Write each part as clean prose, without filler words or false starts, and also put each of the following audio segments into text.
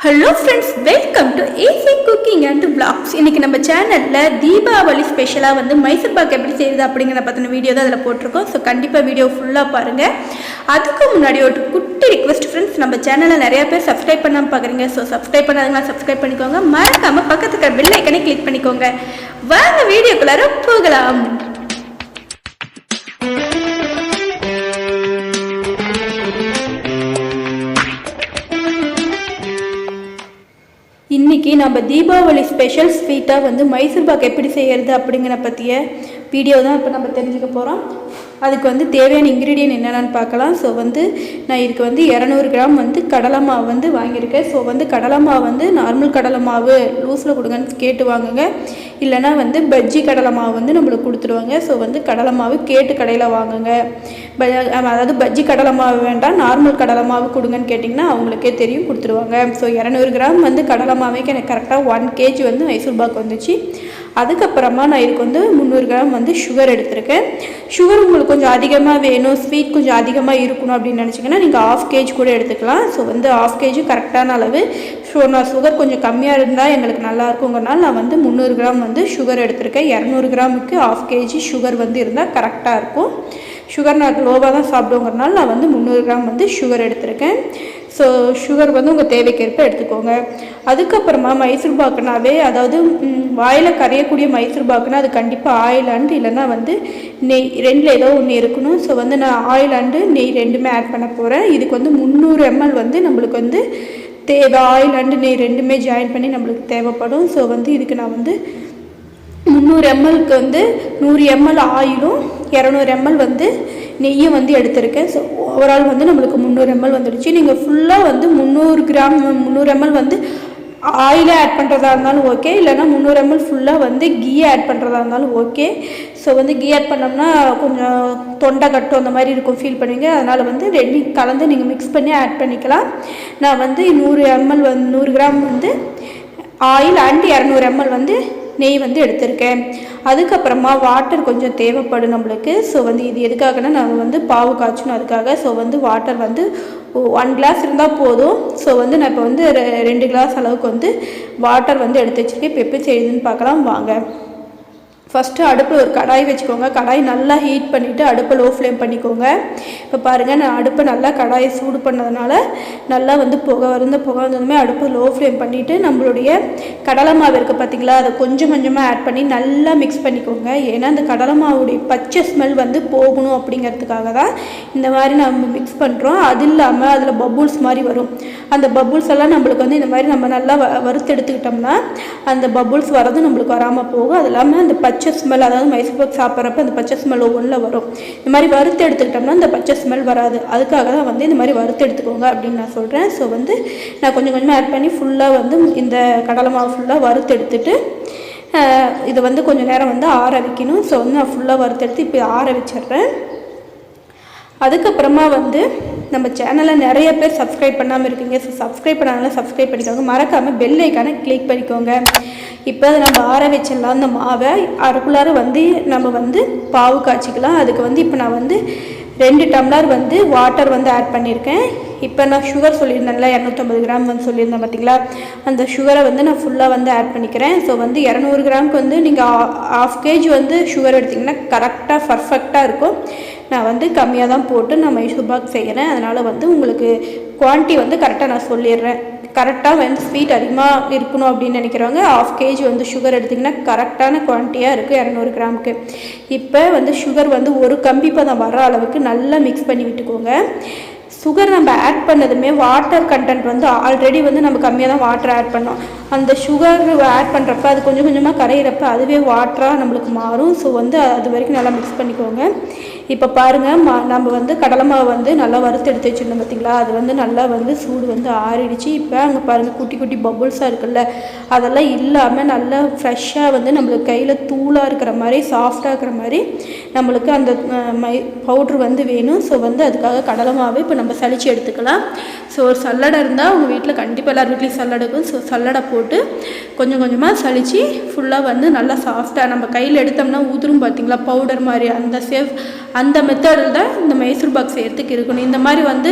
Hello friends, welcome to easy cooking and vlogs. இன்றைக்கி நம்ம சேனலில் தீபாவளி ஸ்பெஷலாக வந்து மைசூர் பாக் எப்படி செய்யுது அப்படிங்கிற பற்றின வீடியோ தான் அதில் போட்டிருக்கோம். ஸோ கண்டிப்பாக வீடியோ ஃபுல்லாக பாருங்கள். அதுக்கு முன்னாடி ஒரு குட்டி ரிக்வெஸ்ட் ஃப்ரெண்ட்ஸ், நம்ம சேனலில் நிறையா பேர் சப்ஸ்கிரைப் பண்ணாமல் பார்க்குறீங்க. ஸோ சப்ஸ்கிரைப் பண்ணாதீங்கன்னா சப்ஸ்கிரைப் பண்ணிக்கோங்க. மறக்காமல் பக்கத்துக்கு பெல் ஐக்கனை கிளிக் பண்ணிக்கோங்க. வாங்க வீடியோக்குள்ளார போகலாம். இன்றைக்கி நம்ம தீபாவளி ஸ்பெஷல் ஸ்வீட்டாக வந்து மைசூர் பாக் எப்படி செய்கிறது அப்படிங்கிற பற்றிய வீடியோ தான் இப்போ நம்ம தெரிஞ்சுக்க போகிறோம். அதுக்கு வந்து தேவையான இன்க்ரீடியன்ட் என்னென்னு பார்க்கலாம். ஸோ வந்து நான் இதுக்கு வந்து 200 கிராம் வந்து கடலை மாவு வந்து வாங்கியிருக்கேன். ஸோ வந்து கடலை மாவு வந்து நார்மல் கடலை மாவு லூஸில் கொடுங்கன்னு கேட்டு வாங்குங்க. இல்லைனா வந்து பஜ்ஜி கடலை மாவு வந்து நம்மளுக்கு கொடுத்துருவாங்க. ஸோ வந்து கடலை மாவு கேட்டு கடையில் வாங்குங்க. அதாவது பஜ்ஜி கடலை மாவு வேண்டாம், நார்மல் கடலை மாவு கொடுங்கன்னு கேட்டிங்கன்னா அவங்களுக்கே தெரியும், கொடுத்துருவாங்க. ஸோ 200 கிராம் வந்து கடலை மாவுக்கு எனக்கு கரெக்டாக 1 kg வந்து மைசூர் பாக் வந்துச்சு. அதுக்கப்புறமா நான் இதுக்கு வந்து 300 கிராம் வந்து சுகர் எடுத்திருக்கேன். சுகர் உங்களுக்கு கொஞ்சம் அதிகமாக வேணும், ஸ்வீட் கொஞ்சம் அதிகமாக இருக்கணும் அப்படின்னு நினச்சிங்கன்னா நீங்கள் 1/2 kg கூட எடுத்துக்கலாம். ஸோ வந்து 1/2 kg கரெக்டான அளவு. ஸோ நான் சுகர் கொஞ்சம் கம்மியாக இருந்தால் எங்களுக்கு நல்லா இருக்குங்கிறனால நான் வந்து 300 கிராம் வந்து சுகர் எடுத்திருக்கேன். 200 கிராமுக்கு 1/2 kg சுகர் வந்து இருந்தால் கரெக்டாக இருக்கும். சுகர் நான் லோவாக தான் சாப்பிடுவோங்கிறனால நான் வந்து 300 கிராம் வந்து சுகர் எடுத்திருக்கேன். ஸோ சுகர் வந்து உங்கள் தேவைக்கேற்ப எடுத்துக்கோங்க. அதுக்கப்புறமா மைசூர் பாக்குனாவே, அதாவது வாயில் கரையக்கூடிய மைசூர் பாக்குனா அது கண்டிப்பாக ஆயில் அண்ட் இல்லைன்னா வந்து நெய், ரெண்டில் ஏதோ ஒன்று இருக்கணும். ஸோ வந்து நான் ஆயில் அண்டு நெய் ரெண்டுமே ஆட் பண்ண போகிறேன். இதுக்கு வந்து 300 ml வந்து நம்மளுக்கு வந்து தேவை. ஆயில் அண்டு நெய் ரெண்டுமே ஜாயின் பண்ணி நம்மளுக்கு தேவைப்படும். ஸோ வந்து இதுக்கு நான் வந்து 300 mlக்கு வந்து 100 ml ஆயிலும் 200 ml வந்து நெய்யும் வந்து எடுத்திருக்கேன். ஸோ ஓவரால் வந்து நம்மளுக்கு 300 ml வந்துடுச்சு. நீங்கள் ஃபுல்லாக வந்து 300 ml வந்து ஆயிலே ஆட் பண்ணுறதா இருந்தாலும் ஓகே, இல்லைனா 300 ml ஃபுல்லாக வந்து கீ ஆட் பண்ணுறதா இருந்தாலும் ஓகே. ஸோ வந்து கீ ஆட் பண்ணோம்னா கொஞ்சம் தொண்டை கட்டும் அந்த மாதிரி இருக்கும், ஃபீல் பண்ணுவீங்க. அதனால் வந்து ரெண்டையும் கலந்து நீங்கள் மிக்ஸ் பண்ணி ஆட் பண்ணிக்கலாம். நான் வந்து 100 ml வந்து 100 கிராம் வந்து ஆயில் அண்ட் 200 ml வந்து நெய் வந்து எடுத்திருக்கேன். அதுக்கப்புறமா வாட்டர் கொஞ்சம் தேவைப்படும் நம்மளுக்கு. ஸோ வந்து இது எதுக்காகனா நான் வந்து பாவு காய்ச்சணும் அதுக்காக. ஸோ வந்து வாட்டர் வந்து 1 கிளாஸ் இருந்தால் போதும். ஸோ வந்து நான் இப்போ வந்து 2 கிளாஸ் அளவுக்கு வந்து வாட்டர் வந்து எடுத்து வச்சுருக்கேன். இப்போ எப்படி செய்யுதுன்னு பார்க்கலாம் வாங்க. ஃபஸ்ட்டு அடுப்பில் ஒரு கடாய் வச்சுக்கோங்க. கடாய் நல்லா ஹீட் பண்ணிவிட்டு அடுப்பை லோ ஃப்ளேம் பண்ணிக்கோங்க. இப்போ பாருங்கள், நான் அடுப்பை நல்லா கடாயை சூடு பண்ணதுனால நல்லா வந்து புகை வந்ததுமே அடுப்பை லோ ஃப்ளேம் பண்ணிவிட்டு நம்மளுடைய கடலை மாவு இருக்குது பார்த்திங்களா, அதை கொஞ்சம் கொஞ்சமாக ஆட் பண்ணி நல்லா மிக்ஸ் பண்ணிக்கோங்க. ஏன்னா அந்த கடலை மாவுடைய பச்சை ஸ்மெல் வந்து போகணும் அப்படிங்கிறதுக்காக தான் இந்த மாதிரி நம்ம மிக்ஸ் பண்ணுறோம். அது இல்லாமல் அதில் பபுள்ஸ் மாதிரி வரும். அந்த பபுள்ஸ் எல்லாம் நம்மளுக்கு வந்து இந்த மாதிரி நம்ம நல்லா வறுத்து எடுத்துக்கிட்டோம்னா அந்த பபுள்ஸ் வரது நம்மளுக்கு வராமல் போகும். அது இல்லாமல் அந்த பச்சை ஸ்மெல், அதாவது மைசூர் பாக் சாப்பிட்றப்ப அந்த பச்சை ஸ்மெல் ஒவ்வொன்றில் வரும். இந்த மாதிரி வறுத்து எடுத்துக்கிட்டோம்னா இந்த பச்சை ஸ்மெல் வராது. அதுக்காக தான் வந்து இந்த மாதிரி வறுத்து எடுத்துக்கோங்க அப்படின்னு நான் சொல்கிறேன். ஸோ வந்து நான் கொஞ்சம் கொஞ்சமாக ஆட் பண்ணி ஃபுல்லாக வந்து இந்த கடலை மாவு ஃபுல்லாக வறுத்து எடுத்துட்டு இதை வந்து கொஞ்சம் நேரம் வந்து ஆற வைக்கணும். ஸோ வந்து நான் ஃபுல்லாக வறுத்து எடுத்து இப்போ ஆற வச்சிடுறேன். அதுக்கப்புறமா வந்து நம்ம சேனலை நிறைய பேர் சப்ஸ்கிரைப் பண்ணாமல் இருக்கீங்க. ஸோ சப்ஸ்கிரைப் பண்ணாலும் சப்ஸ்கிரைப் பண்ணிக்கோங்க. மறக்காமல் பெல் ஐக்கானை கிளிக் பண்ணிக்கோங்க. இப்போ நம்ம ஆற வச்சிடலாம். அந்த மாவை அதுக்குள்ளார வந்து நம்ம வந்து பாவு காய்ச்சிக்கலாம். அதுக்கு வந்து இப்போ நான் வந்து 2 டம்ளர் வந்து வாட்டர் வந்து ஆட் பண்ணியிருக்கேன். இப்போ நான் சுகர் சொல்லியிருந்தேன்ல 250 கிராம் வந்து சொல்லியிருந்தேன் பார்த்திங்களா, அந்த சுகரை வந்து நான் ஃபுல்லாக வந்து ஆட் பண்ணிக்கிறேன். ஸோ வந்து 200 கிராமுக்கு வந்து நீங்கள் 1/2 kg வந்து சுகர் எடுத்திங்கன்னா கரெக்டாக பர்ஃபெக்டாக இருக்கும். நான் வந்து கம்மியாக தான் போட்டு நான் மைசூர் பாக் செய்கிறேன். அதனால் வந்து உங்களுக்கு குவான்டிட்டி வந்து கரெக்டாக நான் சொல்லிடுறேன். கரெக்டாக வந்து ஸ்வீட் அதிகமாக இருக்கணும் அப்படின்னு நினைக்கிறவங்க 1/2 kg வந்து சுகர் எடுத்திங்கன்னா கரெக்டான குவான்டிட்டியாக இருக்குது 200 கிராமுக்கு. இப்போ வந்து சுகர் வந்து ஒரு கம்பி பதம் வர அளவுக்கு நல்லா மிக்ஸ் பண்ணி விட்டுக்கோங்க. சுகர் நம்ம ஆட் பண்ணதுமே வாட்டர் கண்டென்ட் வந்து ஆல்ரெடி வந்து நம்ம கம்மியாக தான் வாட்டர் ஆட் பண்ணோம். அந்த சுகர் ஆட் பண்ணுறப்ப அது கொஞ்சம் கொஞ்சமாக கரையிறப்ப அதுவே வாட்டராக நம்மளுக்கு மாறும். ஸோ வந்து அது வரைக்கும் நல்லா மிக்ஸ் பண்ணிக்கோங்க. இப்போ பாருங்கள், நம்ம வந்து கடலை மாவு வந்து நல்லா வறுத்து எடுத்து வச்சுருந்தோம் பார்த்திங்களா, அது வந்து நல்லா வந்து சூடு வந்து ஆறிடுச்சு. இப்போ அங்கே பாருங்கள் குட்டி குட்டி பபுள்ஸாக இருக்குல்ல, அதெல்லாம் இல்லாமல் நல்லா ஃப்ரெஷ்ஷாக வந்து நம்மளுக்கு கையில் தூளாக இருக்கிற மாதிரி சாஃப்டாக இருக்கிற மாதிரி நம்மளுக்கு அந்த பவுட்ரு வந்து வேணும். ஸோ வந்து அதுக்காக கடலை மாவு இப்போ நம்ம சளிச்சு எடுத்துக்கலாம். ஸோ ஒரு சல்லடை இருந்தால் உங்கள் வீட்டில் கண்டிப்பாக எல்லார் வீட்லேயும் சல்லடை இருக்கும். ஸோ சல்லடை போட்டு கொஞ்சம் கொஞ்சமாக சளிச்சு ஃபுல்லாக வந்து நல்லா சாஃப்டாக நம்ம கையில் எடுத்தோம்னா ஊதுரும் பார்த்திங்களா பவுடர் மாதிரி, அந்த அந்த மெத்தடில் தான் இந்த மைசூர் பாக் செய்கிறதுக்கு இருக்கணும். இந்த மாதிரி வந்து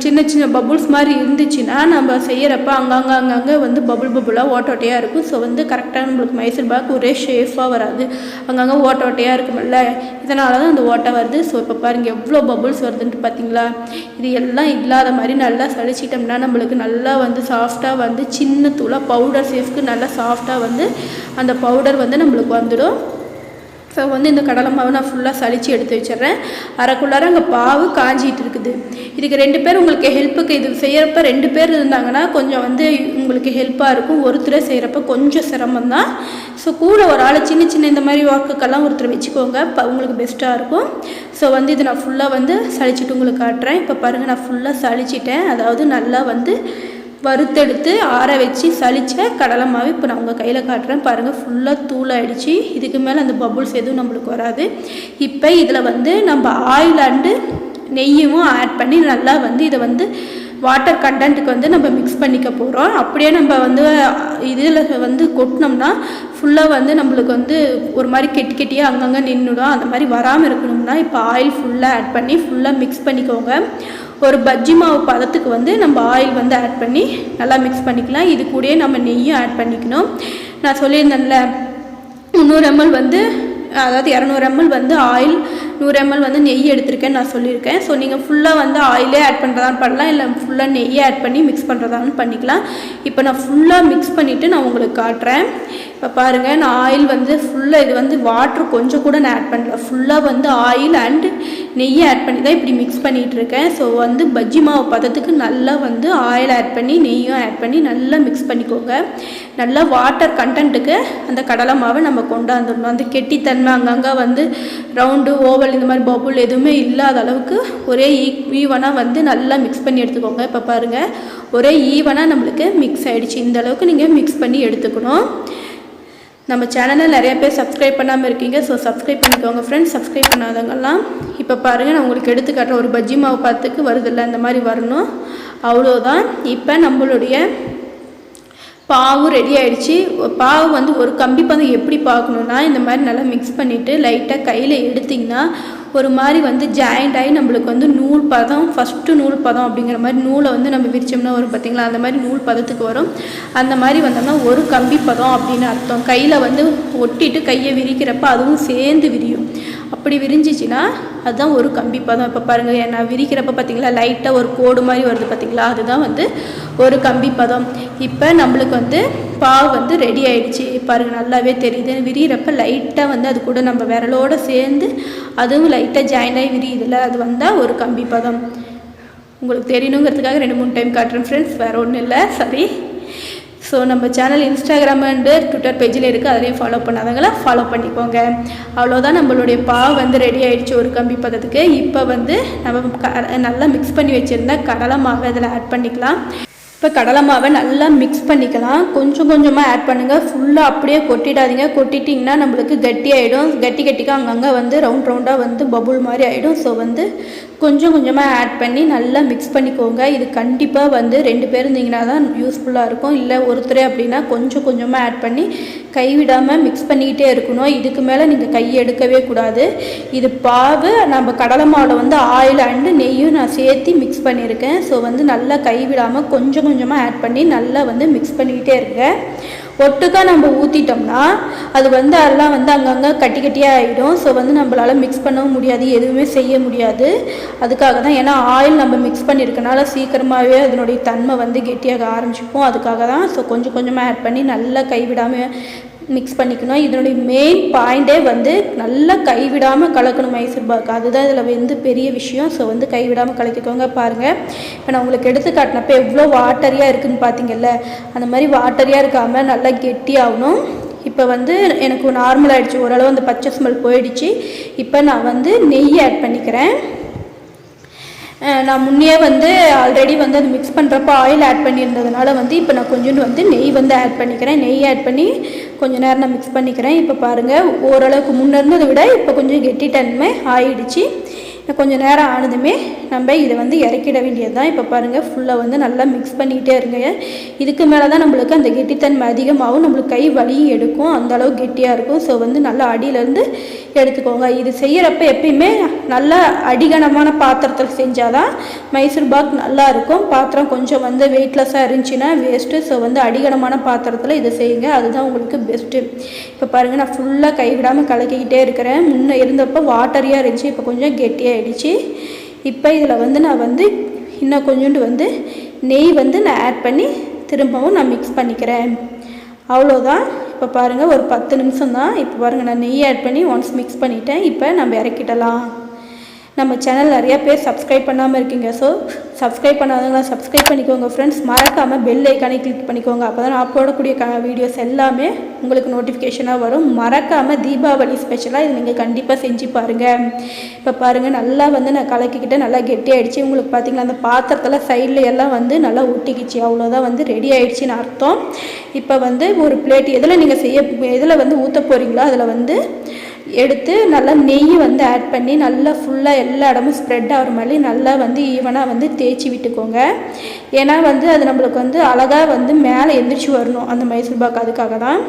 சின்ன சின்ன பபுள்ஸ் மாதிரி இருந்துச்சுன்னா நம்ம செய்கிறப்ப அங்கங்கே வந்து பபுளாக ஓட்டையாக இருக்கும். ஸோ வந்து கரெக்டாக நம்மளுக்கு மைசூர் பாக் ஒரே ஷேஃபாக வராது, அங்கங்கே ஓட்டையாக இருக்குமில்ல, இதனால தான் அந்த ஓட்டை வருது. ஸோ இப்போ பாருங்கள் எவ்வளோ பபுள்ஸ் வருதுன்ட்டு பார்த்தீங்களா. இது எல்லாம் இல்லாத மாதிரி நல்லா சளிச்சிட்டோம்னா நம்மளுக்கு நல்லா வந்து சாஃப்டாக வந்து சின்ன தூளாக பவுடர் சேஃப்க்கு நல்லா சாஃப்டாக வந்து அந்த பவுடர் வந்து நம்மளுக்கு வந்துடும். ஸோ வந்து இந்த கடலை மாவு நான் ஃபுல்லாக சளிச்சு எடுத்து வச்சிட்றேன். அரைக்குள்ளார அங்கே பாவு காஞ்சிகிட்டு இருக்குது. இதுக்கு 2 பேர் உங்களுக்கு ஹெல்ப்புக்கு இது செய்கிறப்ப 2 பேர் இருந்தாங்கன்னா கொஞ்சம் வந்து உங்களுக்கு ஹெல்ப்பாக இருக்கும். ஒருத்தரை செய்கிறப்ப கொஞ்சம் சிரமம் தான். ஸோ கூட ஒரு ஆள் சின்ன சின்ன இந்த மாதிரி வாக்குக்கெல்லாம் ஒருத்தர் வச்சுக்கோங்க, உங்களுக்கு பெஸ்ட்டாக இருக்கும். ஸோ வந்து இது நான் ஃபுல்லாக வந்து சளிச்சிட்டு உங்களுக்கு காட்டுறேன். இப்போ பாருங்கள் நான் ஃபுல்லாக சளிச்சிட்டேன். அதாவது நல்லா வந்து வறுத்தெடுத்து ஆற வச்சு சளிச்ச கடலை மாவு இப்போ நான் உங்கள் கையில் காட்டுறேன். பாருங்கள் ஃபுல்லாக தூளாகிடுச்சு. இதுக்கு மேலே அந்த பபுள்ஸ் எதுவும் நம்மளுக்கு வராது. இப்போ இதில் வந்து நம்ம ஆயில் அண்டு நெய்யும் ஆட் பண்ணி நல்லா வந்து இதை வந்து வாட்டர் கண்டென்ட்டுக்கு வந்து நம்ம மிக்ஸ் பண்ணிக்க போகிறோம். அப்படியே நம்ம வந்து இதில் வந்து கொட்டினோம்னா ஃபுல்லாக வந்து நம்மளுக்கு வந்து ஒரு மாதிரி கெட்டியாக அங்கங்கே நின்றுடும். அந்த மாதிரி வராமல் இருக்கணும்னா இப்போ ஆயில் ஃபுல்லாக ஆட் பண்ணி ஃபுல்லாக மிக்ஸ் பண்ணிக்கோங்க. ஒரு பஜ்ஜி மாவு பதத்துக்கு வந்து நம்ம ஆயில் வந்து ஆட் பண்ணி நல்லா மிக்ஸ் பண்ணிக்கலாம். இது கூடயே நம்ம நெய்யும் ஆட் பண்ணிக்கணும். நான் சொல்லியிருந்தேன்ல 300 ml வந்து அதாவது 200 ml வந்து ஆயில், 100 ml வந்து நெய் எடுத்திருக்கேன்னு நான் சொல்லியிருக்கேன். ஸோ நீங்கள் ஃபுல்லாக வந்து ஆயிலே ஆட் பண்ணுறதான்னு பண்ணலாம், இல்லை ஃபுல்லாக நெய்யை ஆட் பண்ணி மிக்ஸ் பண்ணுறதான்னு பண்ணிக்கலாம். இப்போ நான் ஃபுல்லாக மிக்ஸ் பண்ணிவிட்டு நான் உங்களுக்கு காட்டுறேன். இப்போ பாருங்கள் நான் ஆயில் வந்து ஃபுல்லாக இது வந்து வாட்ரு கொஞ்சம் கூட நான் ஆட் பண்ணல, ஃபுல்லாக வந்து ஆயில் அண்டு நெய்யை ஆட் பண்ணி தான் இப்படி மிக்ஸ் பண்ணிகிட்ருக்கேன். ஸோ வந்து பஜ்ஜி மாவு பதத்துக்கு நல்லா வந்து ஆயில் ஆட் பண்ணி நெய்யும் ஆட் பண்ணி நல்லா மிக்ஸ் பண்ணிக்கோங்க. நல்லா வாட்டர் கண்டென்ட்டுக்கு அந்த கடலை மாவை நம்ம கொண்டாந்துடணும். அந்த கெட்டித்தன்மை அங்கங்கே வந்து ரவுண்டு ஓவல் இந்த மாதிரி பபுள் எதுவுமே இல்லாத அளவுக்கு ஒரே ஈவனாக வந்து நல்லா மிக்ஸ் பண்ணி எடுத்துக்கோங்க. இப்போ பாருங்கள் ஒரே ஈவனாக நம்மளுக்கு மிக்ஸ் ஆகிடுச்சு. இந்த அளவுக்கு நீங்கள் மிக்ஸ் பண்ணி எடுத்துக்கணும். நம்ம சேனலில் நிறைய பேர் சப்ஸ்கிரைப் பண்ணாமல் இருக்கீங்க. ஸோ சப்ஸ்கிரைப் பண்ணிக்கோங்க ஃப்ரெண்ட்ஸ். சப்ஸ்கிரைப் பண்ணாதவங்கலாம் இப்போ பாருங்கள் நான் உங்களுக்கு எடுத்துக்காட்டுற ஒரு பஜ்ஜி மாவு பார்த்துக்கு வருதில்ல, அந்த மாதிரி வரணும். அவ்வளோதான். இப்போ நம்மளுடைய பாவு ரெடி ஆகிடுச்சு. பாவு வந்து ஒரு கம்பி பதம் எப்படி பார்க்கணுன்னா இந்த மாதிரி நல்லா மிக்ஸ் பண்ணிவிட்டு லைட்டாக கையில் எடுத்திங்கன்னா ஒரு மாதிரி வந்து ஜாயிண்ட் ஆகி நம்மளுக்கு வந்து நூல் பதம், ஃபஸ்ட்டு நூல் பதம் அப்படிங்கிற மாதிரி நூலை வந்து நம்ம விரிச்சோம்னா வரும் பார்த்திங்களா, அந்த மாதிரி நூல் பதத்துக்கு வரும். அந்த மாதிரி வந்தோம்னா ஒரு கம்பி பதம் அப்படின்னு அர்த்தம். கையில் வந்து ஒட்டிட்டு கையை விரிக்கிறப்ப அதுவும் சேர்ந்து விரியும். அப்படி விரிஞ்சிச்சின்னா அதுதான் ஒரு கம்பி பதம். இப்போ பாருங்கள் நான் விரிக்கிறப்ப பார்த்திங்களா லைட்டாக ஒரு கோடு மாதிரி வருது பார்த்திங்களா, அதுதான் வந்து ஒரு கம்பி பதம். இப்போ நம்மளுக்கு வந்து பாவு வந்து ரெடி ஆகிடுச்சு. பாருங்கள் நல்லாவே தெரியுது. விரிகிறப்ப லைட்டாக வந்து அது கூட நம்ம விரலோடு சேர்ந்து அதுவும் லைட்டாக ஜாயின் ஆகி விரியுதில்ல, அது வந்தால் ஒரு கம்பி பதம். உங்களுக்கு தெரியணுங்கிறதுக்காக 2-3 டைம் காட்டுறேன் ஃப்ரெண்ட்ஸ், வேறு ஒன்றும் இல்லை, சரி. ஸோ நம்ம சேனல் இன்ஸ்டாகிராம் அண்டு ட்விட்டர் பேஜில் இருக்குது, அதிலையும் ஃபாலோ பண்ணாதவங்கள ஃபாலோ பண்ணிக்கோங்க. அவ்வளோதான், நம்மளுடைய பாவு வந்து ரெடி ஆகிடுச்சு ஒரு கம்பி பதத்துக்கு. இப்போ வந்து நம்ம நல்லா மிக்ஸ் பண்ணி வச்சுருந்தா கடலை மாவை இதில் ஆட் பண்ணிக்கலாம். இப்போ கடலை மாவை நல்லா மிக்ஸ் பண்ணிக்கலாம். கொஞ்சம் கொஞ்சமாக ஆட் பண்ணுங்கள், ஃபுல்லாக அப்படியே கொட்டிடாதீங்க. கொட்டிட்டிங்கன்னா நம்மளுக்கு கட்டியாகிடும். கட்டிக்காக அங்கங்கே வந்து ரவுண்டாக வந்து பபுள் மாதிரி ஆகிடும். ஸோ வந்து கொஞ்சம் கொஞ்சமாக ஆட் பண்ணி நல்லா மிக்ஸ் பண்ணிக்கோங்க. இது கண்டிப்பாக வந்து 2 பேர் இருந்தீங்கன்னா தான் யூஸ்ஃபுல்லாக இருக்கும். இல்லை ஒருத்தரே அப்படின்னா கொஞ்சம் கொஞ்சமாக ஆட் பண்ணி கைவிடாமல் மிக்ஸ் பண்ணிக்கிட்டே இருக்கணும். இதுக்கு மேலே நீங்கள் கையை எடுக்கவே கூடாது. இது பாவு நம்ம கடலை மாவில் வந்து ஆயில் அண்டு நெய்யும் நான் சேர்த்து மிக்ஸ் பண்ணியிருக்கேன். ஸோ வந்து நல்லா கைவிடாமல் கொஞ்சம் கொஞ்சமாக ஆட் பண்ணி நல்லா வந்து மிக்ஸ் பண்ணிக்கிட்டே இருங்க. ஒட்டுக்கா நம்ம ஊற்றிட்டோம்னா அது வந்து அதெல்லாம் வந்து அங்கங்கே கட்டியாக ஆகிடும். ஸோ வந்து நம்மளால் மிக்ஸ் பண்ணவும் முடியாது, எதுவுமே செய்ய முடியாது. அதுக்காக தான், ஏன்னா ஆயில் நம்ம மிக்ஸ் பண்ணியிருக்கனால சீக்கிரமாகவே அதனுடைய தன்மை வந்து கெட்டியாக ஆரம்பிச்சுப்போம். அதுக்காக தான். ஸோ கொஞ்சம் கொஞ்சமாக ஆட் பண்ணி நல்லா கைவிடாமல் மிக்ஸ் பண்ணிக்கணும். இதனுடைய மெயின் பாயிண்டே வந்து நல்லா கைவிடாமல் கலக்கணும் மைசூர் பாக்கு, அதுதான் இதில் வந்து பெரிய விஷயம். ஸோ வந்து கைவிடாமல் கலக்கிக்கோங்க. பாருங்கள் இப்போ நான் உங்களுக்கு எடுத்து காட்டினப்போ எவ்வளோ வாட்டரியாக இருக்குதுன்னு பார்த்தீங்கல்ல, அந்த மாதிரி வாட்டரியாக இருக்காமல் நல்லா கெட்டியாகணும். இப்போ வந்து எனக்கு நார்மலாகிடுச்சு, ஓரளவு அந்த பச்சை ஸ்மெல் போயிடுச்சு. இப்போ நான் வந்து நெய் ஆட் பண்ணிக்கிறேன். நான் முன்னே வந்து ஆல்ரெடி வந்து அது மிக்ஸ் பண்ணுறப்போ ஆயில் ஆட் பண்ணியிருந்ததுனால வந்து இப்போ நான் கொஞ்சோண்டு வந்து நெய் வந்து ஆட் பண்ணிக்கிறேன். நெய் ஆட் பண்ணி கொஞ்சம் நேரம் நான் மிக்ஸ் பண்ணிக்கிறேன். இப்போ பாருங்கள் ஓரளவுக்கு முன்னே இருந்ததை விட இப்போ கொஞ்சம் கெட்டி தன்மை ஆயிடுச்சு. கொஞ்சம் நேரம் ஆனதுமே நம்ம இதை வந்து இறக்கிட வேண்டியது தான். இப்போ பாருங்கள் ஃபுல்லாக வந்து நல்லா மிக்ஸ் பண்ணிக்கிட்டே இருங்க. இதுக்கு மேலே தான் நம்மளுக்கு அந்த கெட்டித்தன்மை அதிகமாகும், நம்மளுக்கு கை வலியும் எடுக்கும், அந்தளவு கெட்டியாக இருக்கும். ஸோ வந்து நல்லா அடியிலேருந்து எடுத்துக்கோங்க. இது செய்கிறப்ப எப்பயுமே நல்லா அடிகனமான பாத்திரத்தில் செஞ்சால் தான் மைசூர் பாக் நல்லாயிருக்கும். பாத்திரம் கொஞ்சம் வந்து வெயிட்லெஸ்ஸாக இருந்துச்சுன்னா வேஸ்ட்டு. ஸோ வந்து அடிகனமான பாத்திரத்தில் இதை செய்யுங்க, அதுதான் உங்களுக்கு பெஸ்ட்டு. இப்போ பாருங்கள் நான் ஃபுல்லாக கைவிடாமல் கலக்கிக்கிட்டே இருக்கிறேன். முன்னே இருந்தப்போ வாட்டரியாக இருந்துச்சு, இப்போ கொஞ்சம் கெட்டியாகிடுச்சு. இப்போ இதில் வந்து நான் வந்து இன்னும் கொஞ்சோண்டு வந்து நெய் வந்து நான் ஆட் பண்ணி திரும்பவும் நான் மிக்ஸ் பண்ணிக்கிறேன். அவ்வளோதான். இப்போ பாருங்கள் ஒரு 10 நிமிஷம் தான். இப்போ பாருங்கள் நான் நெய் ஆட் பண்ணி ஒன்ஸ் மிக்ஸ் பண்ணிவிட்டேன். இப்போ நம்ம இறக்கிடலாம். நம்ம சேனல் நிறையா பேர் சப்ஸ்கிரைப் பண்ணாமல் இருக்கீங்க. ஸோ சப்ஸ்கிரைப் பண்ணாதவங்க சப்ஸ்கிரைப் பண்ணிக்கோங்க ஃப்ரெண்ட்ஸ். மறக்காமல் பெல் ஐக்கானை கிளிக் பண்ணிக்கோங்க. அப்போ தான் நான் போடக்கூடிய வீடியோஸ் எல்லாமே உங்களுக்கு நோட்டிஃபிகேஷனாக வரும். மறக்காமல் தீபாவளி ஸ்பெஷலாக இது நீங்கள் கண்டிப்பாக செஞ்சு பாருங்கள். இப்போ பாருங்கள் நல்லா வந்து நான் கலக்கிக்கிட்டே நல்லா கெட்டியாகிடுச்சு. உங்களுக்கு பார்த்திங்கன்னா அந்த பாத்திரத்தில் சைடில் எல்லாம் வந்து நல்லா ஒட்டிக்கிச்சு. அவ்வளோதான் வந்து ரெடி ஆகிடுச்சின்னு அர்த்தம். இப்போ வந்து ஒரு பிளேட் எதில் நீங்கள் எதில் வந்து ஊற்ற போகிறீங்களோ அதில் வந்து எடுத்து நல்லா நெய் வந்து ஆட் பண்ணி நல்லா ஃபுல்லாக எல்லா இடமும் ஸ்ப்ரெட் ஆகிற மாதிரி நல்லா வந்து ஈவனாக வந்து தேய்ச்சி விட்டுக்கோங்க. ஏன்னா வந்து அது நம்மளுக்கு வந்து அழகாக வந்து மேலே எந்திரிச்சு வரணும் அந்த மைசூர் பாக், அதுக்காக தான்.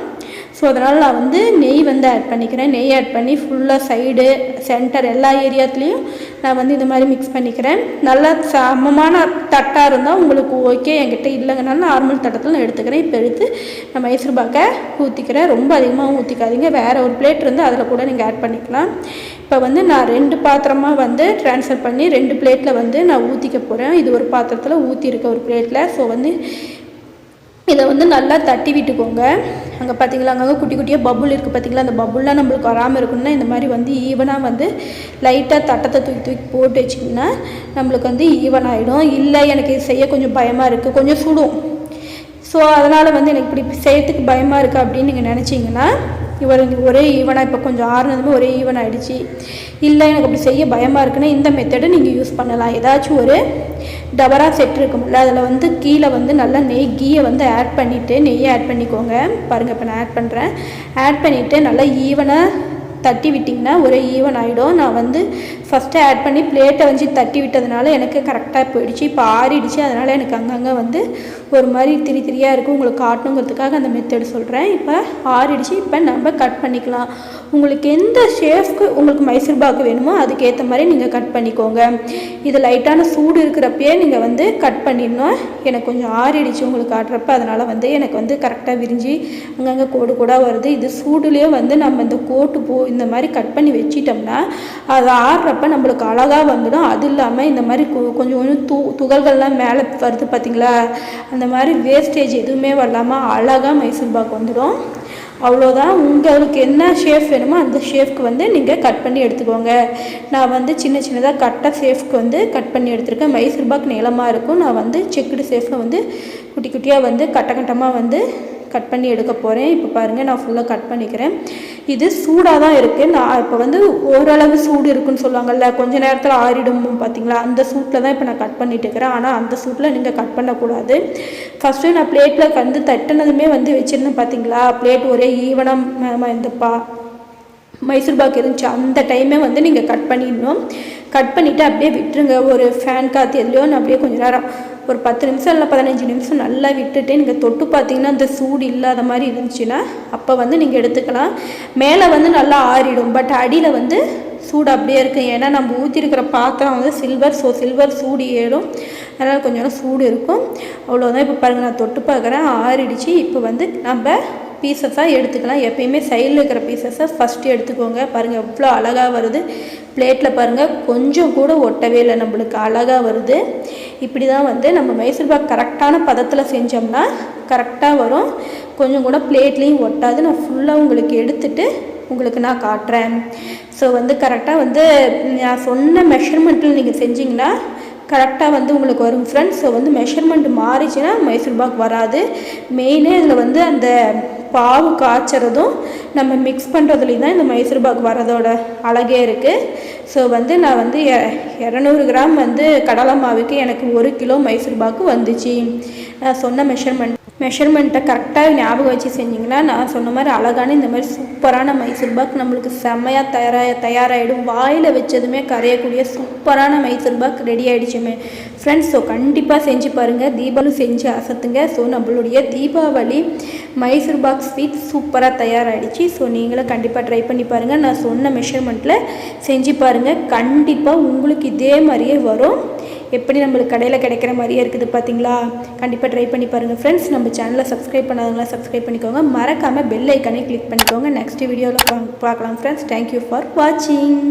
ஸோ அதனால் நான் வந்து நெய் வந்து ஆட் பண்ணிக்கிறேன். நெய் ஆட் பண்ணி ஃபுல்லாக சைடு சென்டர் எல்லா ஏரியாத்துலேயும் நான் வந்து இந்த மாதிரி மிக்ஸ் பண்ணிக்கிறேன். நல்லா சமமான தட்டாக இருந்தால் உங்களுக்கு ஓகே, என்கிட்ட இல்லைங்கனால நார்மல் தட்டத்தில் நான் எடுத்துக்கிறேன். இப்போ எடுத்து நான் மைசூர் பாக்கை ஊற்றிக்கிறேன். ரொம்ப அதிகமாக ஊற்றிக்காதீங்க, வேறு ஒரு பிளேட் இருந்து அதில் கூட நீங்கள் ஆட் பண்ணிக்கலாம். இப்போ வந்து நான் 2 பாத்திரமாக வந்து ட்ரான்ஸ்ஃபர் பண்ணி 2 பிளேட்டில் வந்து நான் ஊற்றிக்க போகிறேன். இது ஒரு பாத்திரத்தில் ஊற்றிருக்க ஒரு பிளேட்டில். ஸோ வந்து இதை வந்து நல்லா தட்டி விட்டுக்கோங்க. அங்கே பார்த்தீங்களா அங்கே குட்டி குட்டியாக பபுள் இருக்குது பார்த்தீங்களா, அந்த பபுள்லாம் நம்மளுக்கு வராமல் இருக்குன்னா இந்த மாதிரி வந்து ஈவனாக வந்து லைட்டாக தட்டத்தை தூக்கி தூக்கி போட்டு வச்சிங்கன்னா நம்மளுக்கு வந்து ஈவன் ஆகிடும். இல்லை எனக்கு இது செய்ய கொஞ்சம் பயமாக இருக்குது, கொஞ்சம் சுடும், ஸோ அதனால் வந்து எனக்கு இப்படி செய்யறதுக்கு பயமாக இருக்குது அப்படின்னு நீங்கள் நினச்சிங்கன்னா ஒரே ஈவனாக இப்போ கொஞ்சம் ஆறுனதுமே ஒரே ஈவன் ஆகிடுச்சு. இல்லை எனக்கு அப்படி செய்ய பயமாக இருக்குன்னா இந்த மெத்தடை நீங்கள் யூஸ் பண்ணலாம். ஏதாச்சும் ஒரு டபரா செட் இருக்கும்ல, அதில் வந்து கீழே வந்து நல்லா கீயை வந்து ஆட் பண்ணிவிட்டு நெய்யை ஆட் பண்ணிக்கோங்க. பாருங்கள் இப்போ நான் ஆட் பண்ணுறேன். ஆட் பண்ணிவிட்டு நல்லா ஈவனாக தட்டி விட்டிங்கன்னா ஒரே ஈவன் ஆகிடும். நான் வந்து ஃபஸ்ட்டு ஆட் பண்ணி பிளேட்டை வச்சு தட்டி விட்டதுனால எனக்கு கரெக்டாக போயிடுச்சு. இப்போ ஆறிடுச்சு, அதனால் எனக்கு அங்கங்கே வந்து ஒரு மாதிரி திரியாக இருக்கும். உங்களுக்கு காட்டணுங்கிறதுக்காக அந்த மெத்தடு சொல்கிறேன். இப்போ ஆறிடுச்சு. இப்போ நம்ம கட் பண்ணிக்கலாம். உங்களுக்கு எந்த ஷேஃப்க்கு உங்களுக்கு மைசூர் பாக்கு வேணுமோ அதுக்கேற்ற மாதிரி நீங்கள் கட் பண்ணிக்கோங்க. இது லைட்டான சூடு இருக்கிறப்பயே நீங்கள் வந்து கட் பண்ணிடணும். எனக்கு கொஞ்சம் ஆறிடுச்சு உங்களுக்கு காட்டுறப்ப, அதனால் வந்து எனக்கு வந்து கரெக்டாக விரிஞ்சு அங்கங்கே கோடு கூட வருது. இது சூடுலேயே வந்து நம்ம இந்த கோட்டு இந்த மாதிரி கட் பண்ணி வச்சிட்டோம்னா அது ஆடுறப்ப நம்மளுக்கு அழகாக வந்துடும். அது இல்லாமல் இந்த மாதிரி கொஞ்சம் கொஞ்சம் துகள்கள்லாம் மேலே வருது பார்த்திங்களா, அந்த மாதிரி வேஸ்டேஜ் எதுவுமே வரலாமல் அழகாக மைசூர் பாக் வந்துடும். அவ்வளோதான். உங்களுக்கு என்ன ஷேஃப் வேணுமோ அந்த ஷேஃப்க்கு வந்து நீங்கள் கட் பண்ணி எடுத்துக்கோங்க. நான் வந்து சின்ன சின்னதாக ஷேஃப்க்கு வந்து கட் பண்ணி எடுத்துருக்கேன். மைசூர் பாக் நீளமாக இருக்கும். நான் வந்து செக்குடு ஷேஃபில் வந்து குட்டி குட்டியாக வந்து கட்டமாக வந்து கட் பண்ணி எடுக்க போகிறேன். இப்போ பாருங்கள் நான் ஃபுல்லாக கட் பண்ணிக்கிறேன். இது சூடாக தான் இருக்குது. நான் இப்போ வந்து ஓரளவு சூடு இருக்குன்னு சொல்லுவாங்கள்ல, கொஞ்சம் நேரத்தில் ஆறிடும் பார்த்திங்களா, அந்த சூட்டில் தான் இப்போ நான் கட் பண்ணிட்டு இருக்கிறேன். ஆனால் அந்த சூட்டில் நீங்கள் கட் பண்ணக்கூடாது. ஃபஸ்ட்டு நான் பிளேட்டில் வந்து தட்டினதுமே வந்து வச்சுருந்தேன் பார்த்திங்களா, பிளேட் ஒரே ஈவனாக இந்த மைசூர் பாக் இருந்துச்சு. அந்த டைமே வந்து நீங்கள் கட் பண்ணிடணும். கட் பண்ணிவிட்டு அப்படியே விட்டுருங்க. ஒரு ஃபேன் காற்று எதுலையோ நான் அப்படியே கொஞ்சம் நேரம் ஒரு 10 நிமிஷம் இல்லை 15 நிமிஷம் நல்லா விட்டுட்டு நீங்கள் தொட்டு பார்த்தீங்கன்னா அந்த சூடு இல்லாத மாதிரி இருந்துச்சுன்னா அப்போ வந்து நீங்கள் எடுத்துக்கலாம். மேலே வந்து நல்லா ஆறிடும், பட் அடியில் வந்து சூடு அப்படியே இருக்குது. ஏன்னா நம்ம ஊற்றிருக்கிற பாத்திரம் வந்து சில்வர், ஸோ சில்வர் சூடு ஏறும், அதனால் கொஞ்சம் சூடு இருக்கும். அவ்வளோதான். இப்போ பாருங்கள் நான் தொட்டு பார்க்குறேன், ஆறிடுச்சு. இப்போ வந்து நம்ம பீசஸாக எடுத்துக்கலாம். எப்பயுமே சைடில் இருக்கிற பீசஸை ஃபஸ்ட்டு எடுத்துக்கோங்க. பாருங்கள் எவ்வளோ அழகாக வருது. பிளேட்டில் பாருங்கள் கொஞ்சம் கூட ஒட்டவே இல்லை, நம்மளுக்கு அழகாக வருது. இப்படி தான் வந்து நம்ம மைசூர் பாக் கரெக்டான பதத்தில் செஞ்சோம்னா கரெக்டாக வரும். கொஞ்சம் கூட பிளேட்லேயும் ஒட்டாது. நான் ஃபுல்லாக உங்களுக்கு எடுத்துகிட்டு உங்களுக்கு நான் காட்டுறேன். ஸோ வந்து கரெக்டாக வந்து நான் சொன்ன மெஷர்மெண்ட்டில் நீங்கள் செஞ்சிங்கன்னா கரெக்டாக வந்து உங்களுக்கு வரும் ஃப்ரெண்ட்ஸ். ஸோ வந்து மெஷர்மெண்ட் மாறிச்சுன்னா மைசூர் பாக் வராது. மெயினே இதில் வந்து அந்த பாவு காய்ச்சறதும் நம்ம மிக்ஸ் பண்ணுறதுலேயும் தான் இந்த மைசூர் பாக் வரதோட அழகே இருக்குது. ஸோ வந்து நான் வந்து 200 கிராம் வந்து கடலை மாவுக்கு எனக்கு 1 கிலோ மைசூர் பாக்கு வந்துச்சு. நான் சொன்ன மெஷர்மெண்ட் மெஷர்மெண்ட்டை கரெக்டாக ஞாபகம் வச்சு செஞ்சிங்கன்னா நான் சொன்ன மாதிரி அழகான இந்த மாதிரி சூப்பரான மைசூர் பாக் நம்மளுக்கு செம்மையாக தயாராகிடும். வாயில் வச்சதுமே கரையக்கூடிய சூப்பரான Mysore pak ready ஆகிடுச்சுமே friends. So கண்டிப்பாக செஞ்சு பாருங்கள், தீபாவளி செஞ்சு அசத்துங்க. ஸோ நம்மளுடைய தீபாவளி மைசூர் பாக் ஸ்வீட் சூப்பராக தயாராகிடுச்சு. ஸோ நீங்களும் கண்டிப்பாக ட்ரை பண்ணி பாருங்கள். நான் சொன்ன மெஷர்மெண்ட்டில் செஞ்சு பாருங்கள், கண்டிப்பாக உங்களுக்கு இதே மாதிரியே வரும். எப்படி நம்மளுக்கு கடையில் கிடைக்கிற மாதிரியே இருக்குது பார்த்தீங்களா? கண்டிப்பாக ட்ரை பண்ணி பாருங்கள் ஃப்ரெண்ட்ஸ். நம்ம சேனலை சப்ஸ்கிரைப் பண்ணாதவங்களா சப்ஸ்கிரைப் பண்ணிக்கோங்க, மறக்காமல் பெல் ஐக்கானே கிளிக் பண்ணிக்கோங்க. நெக்ஸ்ட் வீடியோவில் பார்க்கலாம் ஃப்ரெண்ட்ஸ். தேங்க்யூ ஃபார் வாட்சிங்.